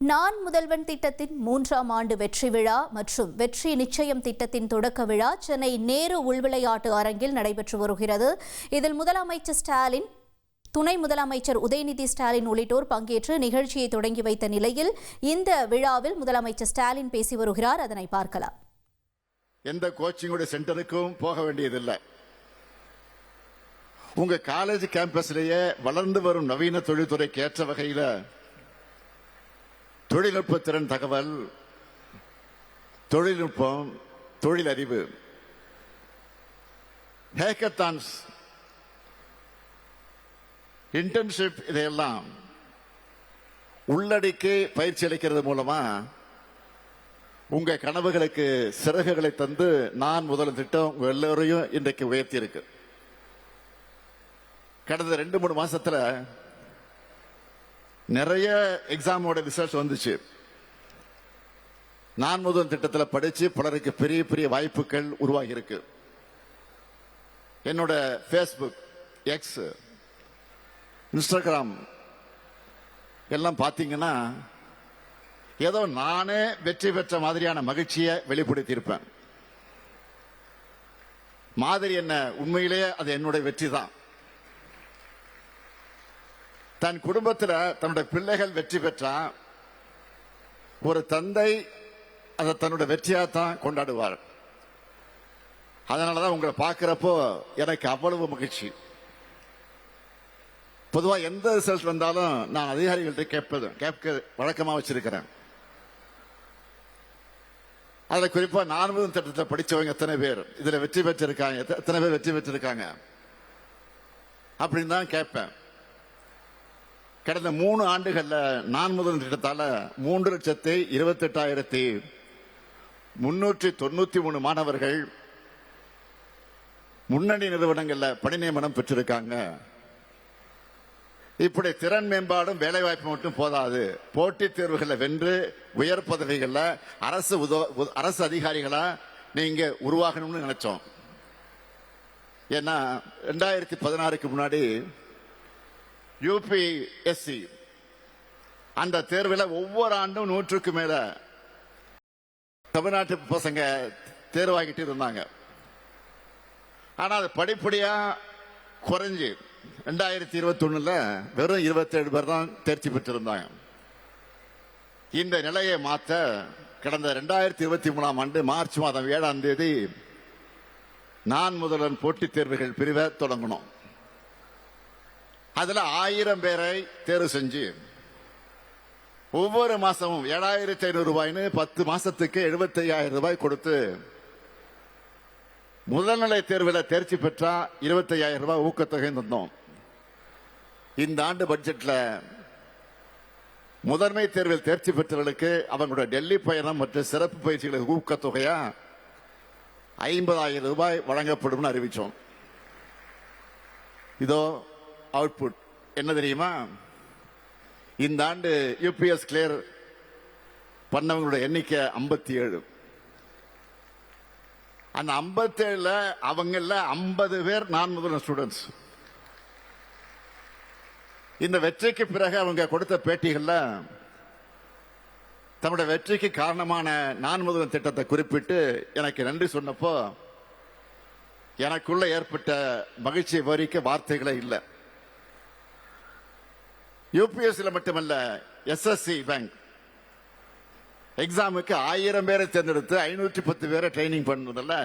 நான் முதல்வன் திட்டத்தின் 3ஆம் ஆண்டு வெற்றி விழா மற்றும் வெற்றி நிச்சயம் திட்டத்தின் தொடக்க விழா சென்னை நேரு உள்விளையாட்டு அரங்கில் நடைபெற்று வருகிறது. இதில் முதலமைச்சர் ஸ்டாலின், துணை முதலமைச்சர் உதயநிதி ஸ்டாலின் உள்ளிட்டோர் பங்கேற்று நிகழ்ச்சியை தொடங்கி வைத்த நிலையில் இந்த விழாவில் முதலமைச்சர் ஸ்டாலின் பேசி வருகிறார். அதனை பார்க்கலாம். எந்த கோச்சிங்கோட சென்டருக்கும் போக வேண்டியதில்லை. உங்க காலேஜ் கேம்பஸ்லேயே வளர்ந்து வரும் நவீன தொழில்துறைக்கு ஏற்ற வகையில் தொழில்நுட்ப திறன், தகவல் தொழில்நுட்பம், தொழிலறிவு, ஹேக்கத்தான்ஸ், இன்டர்ன்ஷிப் இதையெல்லாம் உள்ளடக்கி பயிற்சி அளிக்கிறது மூலமா உங்க கனவுகளுக்கு சிறகுகளை தந்து நான் முதல் திட்டம் உங்க எல்லோரையும் இன்றைக்கு உயர்த்தி இருக்கு. கடந்த 2-3 மாசத்துல நிறைய எக்ஸாமோட ரிசல்ட் வந்துச்சு. நான் முதல் திட்டத்தில் படிச்சு பலருக்கு பெரிய பெரிய வாய்ப்புகள் உருவாகி இருக்கு. என்னோட ஃபேஸ்புக், எக்ஸ், இன்ஸ்டாகிராம் எல்லாம் பாத்தீங்கன்னா ஏதோ நானே வெற்றி பெற்ற மாதிரியான மகிழ்ச்சியை வெளிப்படுத்தி இருப்பேன். மாதிரி என்ன, உண்மையிலேயே அது என்னுடைய வெற்றி தான். தன் குடும்பத்தில் தன்னுடைய பிள்ளைகள் வெற்றி பெற்றா ஒரு தந்தை அதை தன்னுடைய வெற்றியாத்தான் கொண்டாடுவார். அதனாலதான் உங்களை பார்க்கிறப்போ எனக்கு அவ்வளவு மகிழ்ச்சி. பொதுவா எந்த ரிசல்ட் வந்தாலும் நான் அதிகாரிகள்கிட்ட கேட்க வழக்கமா வச்சிருக்கிறேன். அதுல குறிப்பா 4 திட்டத்தை படிச்சவங்க எத்தனை பேர் இதுல வெற்றி பெற்றிருக்காங்க, எத்தனை பேர் வெற்றி பெற்றிருக்காங்க அப்படின்னு தான் கேட்பேன். கடந்த 3 ஆண்டுகள்ல நான் முதல் திட்டத்தால 3,28,393 மாணவர்கள் முன்னணி நிறுவனங்கள்ல பணி நியமனம் பெற்றிருக்காங்க. இப்படி திறன் மேம்பாடும் வேலை வாய்ப்பு மட்டும் போதாது, போட்டித் தேர்வுகளை வென்று உயர் பதவிகள்ல அரசு அதிகாரிகளா நீங்க உருவாகணும்னு நினைச்சோம். ஏன்னா 2016க்கு முன்னாடி யூபிஎஸ்சி அந்த தேர்வில் ஒவ்வொரு ஆண்டும் 100க்கு மேல தமிழ்நாட்டு பசங்க தேர்வாகிட்டு இருந்தாங்க. ஆனா அது படிப்படியா குறைஞ்சு 2021 வெறும் 27 பேர் தான் தேர்ச்சி பெற்றிருந்தாங்க. இந்த நிலையை மாற்ற கடந்த 2023ஆம் ஆண்டு மார்ச் மாதம் 7ஆம் தேதி நான் முதல்வன் போட்டித் தேர்வுகள் பிரிவை தொடங்கணும். அதுல 1000 பேரை தேர்வு செஞ்சு ஒவ்வொரு மாசமும் 7,500 ரூபாய்னு 10 மாசத்துக்கு 75,000 ரூபாய் கொடுத்து முதல்நிலை தேர்வில் தேர்ச்சி பெற்றா 25,000 ரூபாய் ஊக்கத்தொகை தந்தோம். இந்த ஆண்டு பட்ஜெட்ல முதன்மை தேர்வில் தேர்ச்சி பெற்றவர்களுக்கு அவங்களுடைய டெல்லி பயணம் மற்றும் சிறப்பு பயிற்சிகளுக்கு ஊக்கத்தொகையா 50,000 ரூபாய் வழங்கப்படும் அறிவிச்சோம். இதோ அவுட்புட் என்ன தெரியுமா? இந்த ஆண்டு யூபிஎஸ் கிளியர் பண்ணவங்களுடைய எண்ணிக்கை 57. அந்த 57ல அவங்கள 50 பேர் நான் முதல்வர் ஸ்டூடெண்ட்ஸ். இந்த வெற்றிக்கு பிறகு அவங்க கொடுத்த பேட்டிகள்ல தன்னுடைய வெற்றிக்கு காரணமான நான் முதல்வர் திட்டத்தை குறிப்பிட்டு எனக்கு நன்றி சொன்னப்போ எனக்குள்ள ஏற்பட்ட மகிழ்ச்சியை விவரிக்க வார்த்தைகளே இல்லை. யூபிஎஸ்சில மட்டுமல்ல, எஸ்எஸ்சி பேங்க் எக்ஸாமுக்கு 1000 பேரை தேர்ந்தெடுத்து 510 பேரை ட்ரைனிங் பண்ணதுல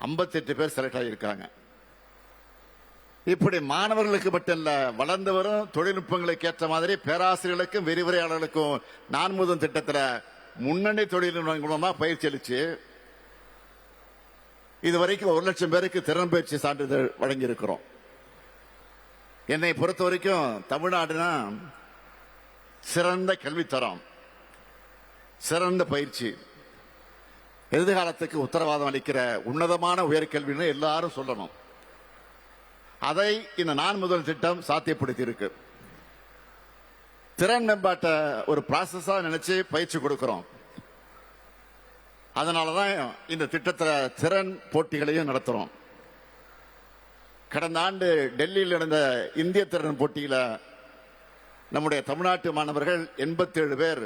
58 பேர் செலக்ட் ஆகியிருக்காங்க. இப்படி மாணவர்களுக்கு மட்டும் இல்ல, வளர்ந்து வரும் தொழில்நுட்பங்களுக்கு ஏற்ற மாதிரி பேராசிரியர்களுக்கும் விரிவுரையாளர்களுக்கும் நான் முதல் திட்டத்தில் முன்னணி தொழில்நுட்பம் மூலமா பயிற்சி அளிச்சு இதுவரைக்கும் 1 லட்சம் பேருக்கு திறன் பயிற்சி சான்றிதழ் வழங்கி இருக்கிறோம். என்னை பொறுத்த வரைக்கும் தமிழ்நாடுனா சிறந்த கல்வித்தரம், சிறந்த பயிற்சி, எதிர்காலத்துக்கு உத்தரவாதம் அளிக்கிற உன்னதமான உயர்கல்வின்னு எல்லாரும் சொல்லணும். அதை இந்த நான் முதல் திட்டம் சாத்தியப்படுத்தி இருக்கு. திறன் மேம்பாட்டை ஒரு ப்ராசஸா நினைச்சு பயிற்சி கொடுக்கிறோம். அதனாலதான் இந்த திட்டத்தில் திறன் போட்டிகளையும் நடத்துறோம். கடந்த ஆண்டு டெல்லியில் நடந்த இந்திய திறன் போட்டியில நம்முடைய தமிழ்நாட்டு மாணவர்கள் 87 பேர்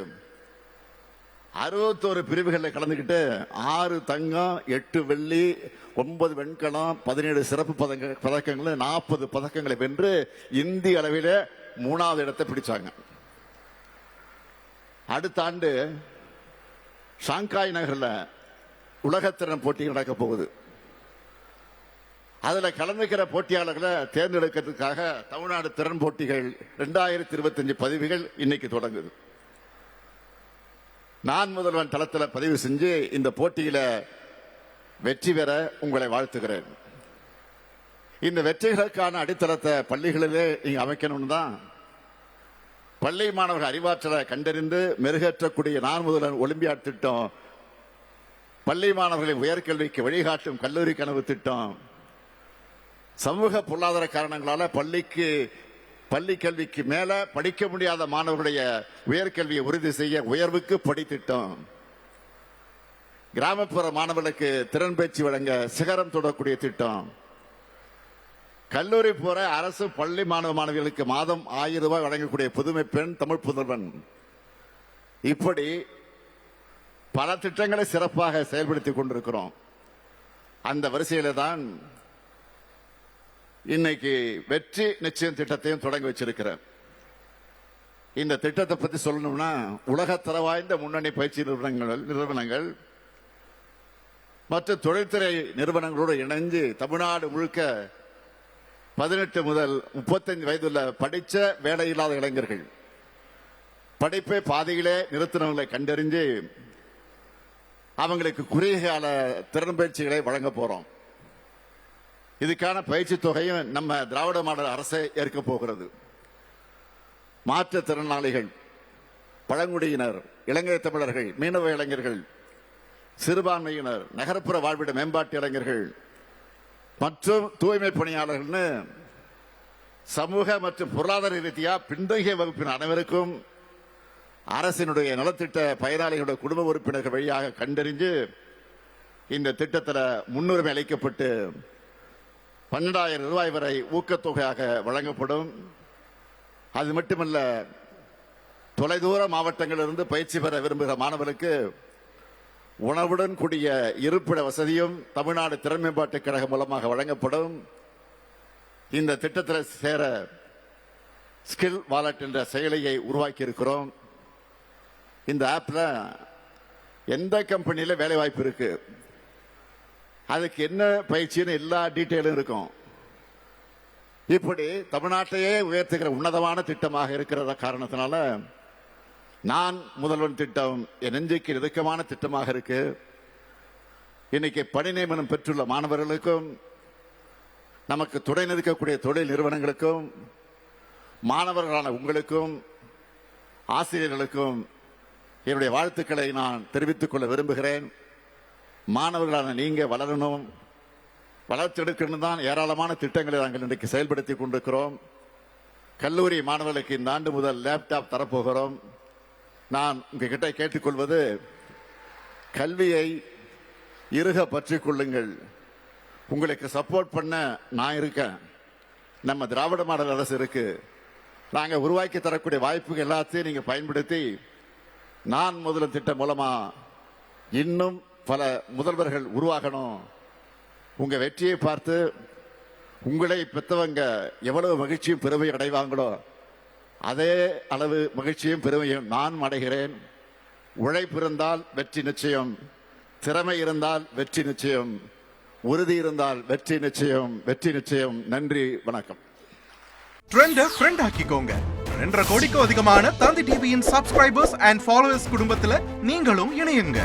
61 பிரிவுகளில் கலந்துக்கிட்டு 6 தங்கம் 8 வெள்ளி 9 வெண்கலம் 17 சிறப்பு பதக்கங்கள் 40 பதக்கங்களை வென்று இந்திய அளவில் 3வது இடத்தை பிடிச்சாங்க. அடுத்த ஆண்டு ஷாங்காய் நகரில் உலகத்திறன் போட்டி நடக்க போகுது. அதுல கலந்துக்கிற போட்டியாளர்களை தேர்ந்தெடுக்கிறதுக்காக தமிழ்நாடு திறன் போட்டிகள் 2025 பதிவுகள் இன்னைக்கு தொடங்குது. நான் முதல்வன் தளத்தில் பதிவு செஞ்சு இந்த போட்டியில வெற்றி பெற உங்களை வாழ்த்துகிறேன். இந்த வெற்றிகளுக்கான அடித்தளத்தை பள்ளிகளிலே நீங்க அமைக்கணும்னு தான் பள்ளி மாணவர்கள் அறிவாற்றலை கண்டறிந்து மெருகேற்றக்கூடிய நான் முதல்வன் ஒலிம்பியாட் திட்டம், பள்ளி மாணவர்களின் உயர்கல்விக்கு வழிகாட்டும் கல்லூரி கனவு திட்டம், சமூக பொருளாதார காரணங்களால பள்ளி கல்விக்கு மேல படிக்க முடியாத மாணவர்களுடைய உயர்கல்வியை உறுதி செய்ய உயர்வுக்கு படித்திட்டம், கிராமப்புற மாணவர்களுக்கு திறன் பயிற்சி வழங்க சிகரம் தொடரக்கூடிய திட்டம், கல்லூரி போற அரசு பள்ளி மாணவ மாணவிகளுக்கு மாதம் 1000 ரூபாய் வழங்கக்கூடிய புதுமை பெண் தமிழ் புதல்வன், இப்படி பல திட்டங்களை சிறப்பாக செயல்படுத்திக் கொண்டிருக்கிறோம். அந்த வரிசையில தான் இன்னைக்கு வெற்றி நிச்சயம் திட்டத்தையும் தொடங்கி வச்சிருக்கிறேன். இந்த திட்டத்தை பத்தி சொல்லணும்னா உலகத்தர வாய்ந்த முன்னணி பயிற்சி நிறுவனங்கள் மற்றும் தொழில்துறை நிறுவனங்களோடு இணைந்து தமிழ்நாடு முழுக்க 18 முதல் 35 வயதுள்ள படிச்ச வேலையில்லாத இளைஞர்கள் படிப்பை பாதையிலே நிறுத்தினவர்களை கண்டறிஞ்சு அவங்களுக்கு குறுகிய கால திறன் பயிற்சிகளை வழங்க போறோம். இதுக்கான பயிற்சி தொகையும் நம்ம திராவிட மாடல் அரசை ஏற்க போகிறது. மாற்றுத்திறனாளிகள், பழங்குடியினர், இலங்கை தமிழர்கள், மீனவ இளைஞர்கள், சிறுபான்மையினர், நகர்ப்புற வாழ்விட மேம்பாட்டு இளைஞர்கள் மற்றும் தூய்மை பணியாளர்கள்னு சமூக மற்றும் பொருளாதார ரீதியா பின்தங்கிய வகுப்பின் அனைவருக்கும் அரசினுடைய நலத்திட்ட பயனாளிகளுடைய குடும்ப உறுப்பினர்கள் வழியாக கண்டறிஞ்சு இந்த திட்டத்தில் முன்னுரிமை அளிக்கப்பட்டு 12,000 ரூபாய் வரை ஊக்கத்தொகையாக வழங்கப்படும். அது மட்டுமல்ல, தொலைதூர மாவட்டங்களிலிருந்து பயிற்சி பெற விரும்புகிற மாணவர்களுக்கு உணவுடன் கூடிய இருப்பிட வசதியும் தமிழ்நாடு திறன் மேம்பாட்டுக் கழகம் மூலமாக வழங்கப்படும். இந்த திட்டத்தில் சேர ஸ்கில் வாலெட் என்ற செயலியை உருவாக்கி இருக்கிறோம். இந்த ஆப்ல எந்த கம்பெனியில வேலை வாய்ப்பு இருக்கு, அதுக்கு என்ன பயிற்சின்னு எல்லா டீட்டெயிலும் இருக்கும். இப்படி தமிழ்நாட்டையே உயர்த்துகிற உன்னதமான திட்டமாக இருக்கிற காரணத்தினால நான் முதல்வன் திட்டம் என் நெஞ்சுக்கு நெருக்கமான திட்டமாக இருக்கு. இன்னைக்கு பணி நியமனம் பெற்றுள்ள மாணவர்களுக்கும் நமக்கு துணை நிற்கக்கூடிய தொழில் நிறுவனங்களுக்கும் மாணவர்களான உங்களுக்கும் ஆசிரியர்களுக்கும் என்னுடைய வாழ்த்துக்களை நான் தெரிவித்துக் கொள்ள விரும்புகிறேன். மாணவர்களான நீங்க வளரணும், வளர்த்தெடுக்கணும் தான் ஏராளமான திட்டங்களை நாங்கள் இன்றைக்கு செயல்படுத்திக் கொண்டிருக்கிறோம். கல்லூரி மாணவர்களுக்கு இந்த ஆண்டு முதல் லேப்டாப் தரப்போகிறோம். நான் உங்ககிட்ட கேட்டுக்கொள்வது, கல்வியை இறுக பற்றிக் கொள்ளுங்கள். உங்களுக்கு சப்போர்ட் பண்ண நான் இருக்கேன். நம்ம திராவிட மாடல் அரசு இருக்கு. நாங்க உருவாக்கி தரக்கூடிய வாய்ப்புகள் எல்லாத்தையும் நீங்க பயன்படுத்தி நான் முதல்வன் திட்டம் மூலமா இன்னும் பல முதல்வர்கள் உருவாகணும். உங்க வெற்றியை பார்த்து உங்களை பெற்றவங்க எவ்வளவு மகிழ்ச்சியும் பெருமையும் அடைவாங்களோ அதே அளவு மகிழ்ச்சியும் பெருமையும் நான் அடைகிறேன். உழைப்பு இருந்தால் வெற்றி நிச்சயம், திறமை இருந்தால் வெற்றி நிச்சயம், உறுதி இருந்தால் வெற்றி நிச்சயம், வெற்றி நிச்சயம். நன்றி, வணக்கம். ட்ரெண்ட ஃப்ரெண்ட் ஆக்கிக்கோங்க. 2.5 கோடிக்கும் அதிகமான தந்தி டிவியின் சப்ஸ்கிரைபர்ஸ் அண்ட் ஃபாலோவர்ஸ் குடும்பத்துல நீங்களும் இணையுங்க.